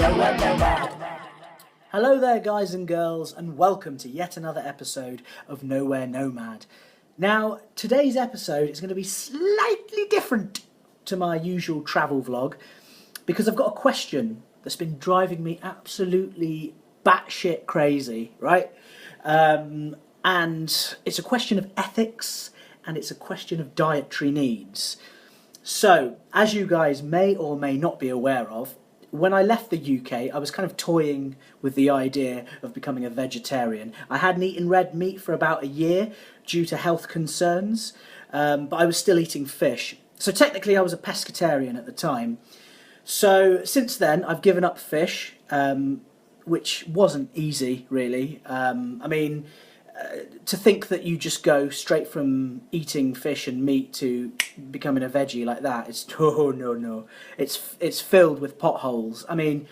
NowhereNomad. Hello there, guys and girls, and welcome to yet another episode of Nowhere Nomad. Now, today's episode is going to be slightly different to my usual travel vlog because I've got a question that's been driving me absolutely batshit crazy, right? And it's a question of ethics and it's a question of dietary needs. So, as you guys may or may not be aware of, when I left the UK, I was kind of toying with the idea of becoming a vegetarian. I hadn't eaten red meat for about a year due to health concerns, but I was still eating fish. So technically I was a pescatarian at the time. So since then, I've given up fish, which wasn't easy, really. To think that you just go straight from eating fish and meat to becoming a veggie like that, no. It's filled with potholes. I mean,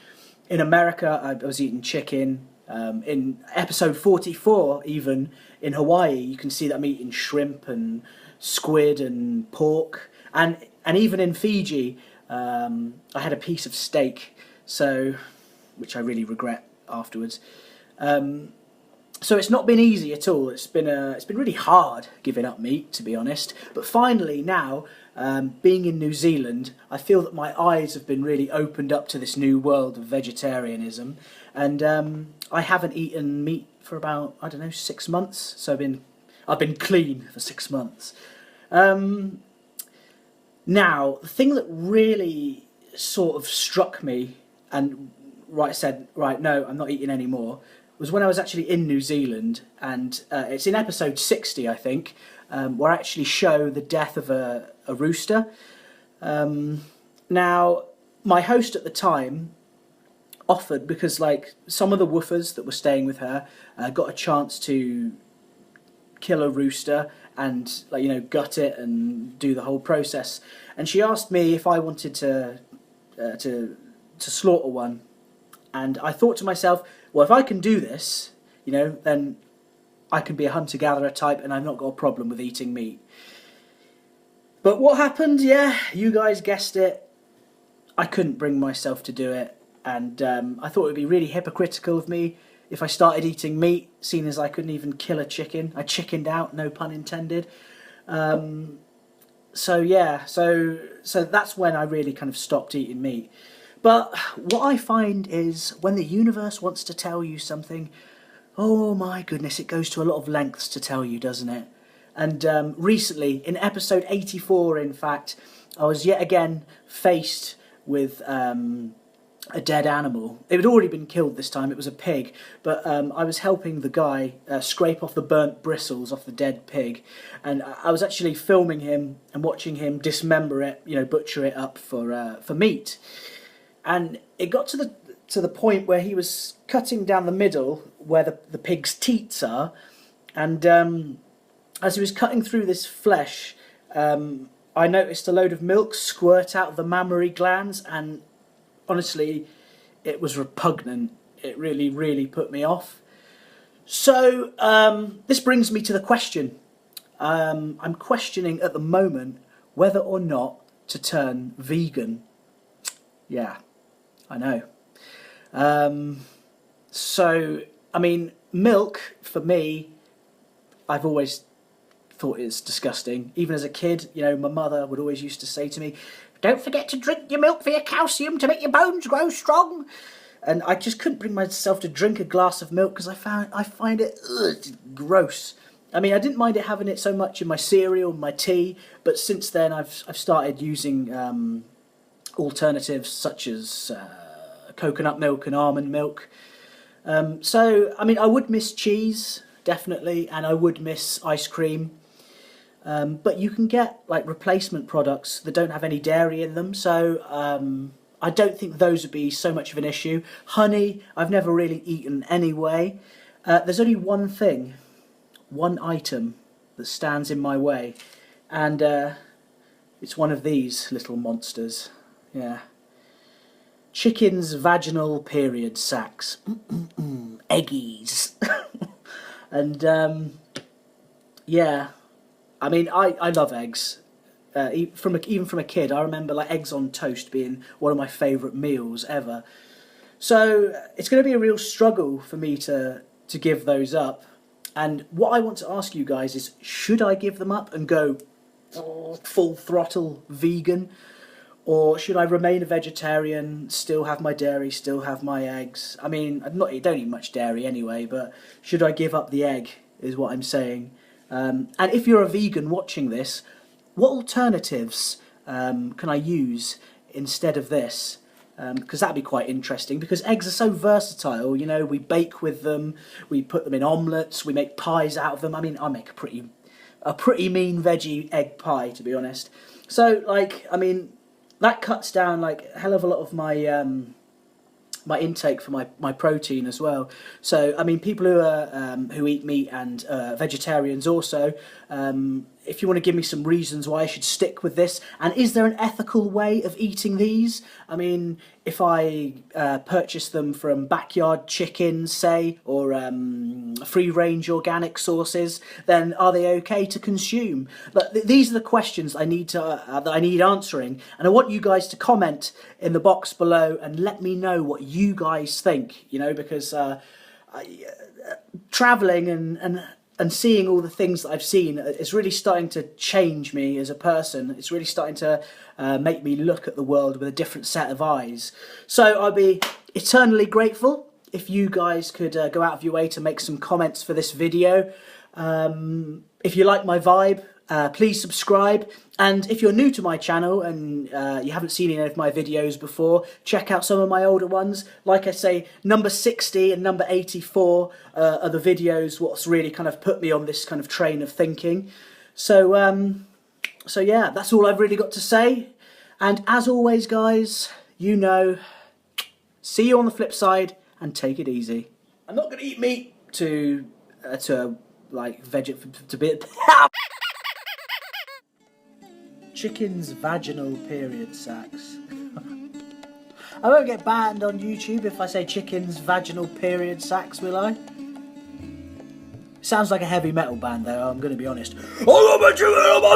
in America, I was eating chicken. In episode 44, even, in Hawaii, you can see that I'm eating shrimp and squid and pork. And even in Fiji, I had a piece of steak, which I really regret afterwards. So it's not been easy at all. It's been really hard giving up meat, to be honest. But finally now, being in New Zealand, I feel that my eyes have been really opened up to this new world of vegetarianism. And I haven't eaten meat for about, 6 months. So I've been clean for 6 months. Now, the thing that really sort of struck me and said, no, I'm not eating anymore, was when I was actually in New Zealand, and it's in episode 60, I think, where I actually show the death of a rooster. Now, my host at the time offered, because some of the woofers that were staying with her got a chance to kill a rooster and gut it and do the whole process, and she asked me if I wanted to slaughter one. And I thought to myself, well, if I can do this, then I can be a hunter-gatherer type and I've not got a problem with eating meat. But what happened? Yeah, you guys guessed it. I couldn't bring myself to do it. And I thought it would be really hypocritical of me if I started eating meat, seeing as I couldn't even kill a chicken. I chickened out, no pun intended. So that's when I really kind of stopped eating meat. But what I find is when the universe wants to tell you something, oh my goodness, it goes to a lot of lengths to tell you, doesn't it? And recently, in episode 84, in fact, I was yet again faced with a dead animal. It had already been killed this time, it was a pig, but I was helping the guy scrape off the burnt bristles off the dead pig, and I was actually filming him and watching him dismember it, butcher it up for meat. And it got to the point where he was cutting down the middle where the pig's teats are, and as he was cutting through this flesh, I noticed a load of milk squirt out of the mammary glands, and honestly, it was repugnant. It really, really put me off. So this brings me to the question. I'm questioning at the moment whether or not to turn vegan. Yeah, I know. Milk, for me, I've always thought it's disgusting. Even as a kid, my mother would always used to say to me, don't forget to drink your milk for your calcium to make your bones grow strong. And I just couldn't bring myself to drink a glass of milk because I find it gross. I didn't mind it having it so much in my cereal, my tea, but since then I've started using alternatives such as coconut milk and almond milk. I would miss cheese, definitely, and I would miss ice cream. But you can get replacement products that don't have any dairy in them, so I don't think those would be so much of an issue. Honey, I've never really eaten anyway. There's only one item that stands in my way, and it's one of these little monsters. Yeah. Chicken's vaginal period sacs. Eggies. And yeah, I love eggs. Even from a kid, I remember eggs on toast being one of my favourite meals ever. So it's going to be a real struggle for me to give those up. And what I want to ask you guys is, should I give them up and go full throttle vegan? Or should I remain a vegetarian, still have my dairy, still have my eggs? I mean, I don't eat much dairy anyway, but should I give up the egg is what I'm saying. And if you're a vegan watching this, what alternatives can I use instead of this? Because that'd be quite interesting, because eggs are so versatile. You know, we bake with them, we put them in omelettes, we make pies out of them. I mean, I make a pretty mean veggie egg pie, to be honest. So, like, I mean, that cuts down like a hell of a lot of my my intake for my protein as well. So I mean, people who are who eat meat and vegetarians also, if you want to give me some reasons why I should stick with this, and is there an ethical way of eating these? I mean, if I purchase them from backyard chickens, say, or free-range organic sources, then are they okay to consume? But these are the questions I need to that I need answering, and I want you guys to comment in the box below and let me know what you guys think. You know, because traveling and seeing all the things that I've seen is really starting to change me as a person. It's really starting to make me look at the world with a different set of eyes. So I'd be eternally grateful if you guys could go out of your way to make some comments for this video. If you like my vibe, please subscribe. And if you're new to my channel and you haven't seen any of my videos before, check out some of my older ones. Like I say, number 60 and number 84 are the videos what's really kind of put me on this kind of train of thinking. So, so yeah, that's all I've really got to say. And as always, guys, you know, see you on the flip side and take it easy. I'm not going to eat meat to like to be chicken's vaginal period sacs. I won't get banned on YouTube if I say chicken's vaginal period sacs, will I? Sounds like a heavy metal band though, I'm going to be honest. I love my chicken on my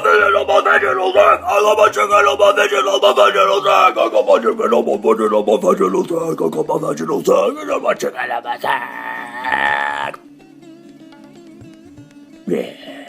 vaginal sac! I love my chicken on my vaginal sac! I got my chicken on my vaginal sac! I got my vaginal sac! I got my chicken on my sac! Yeah.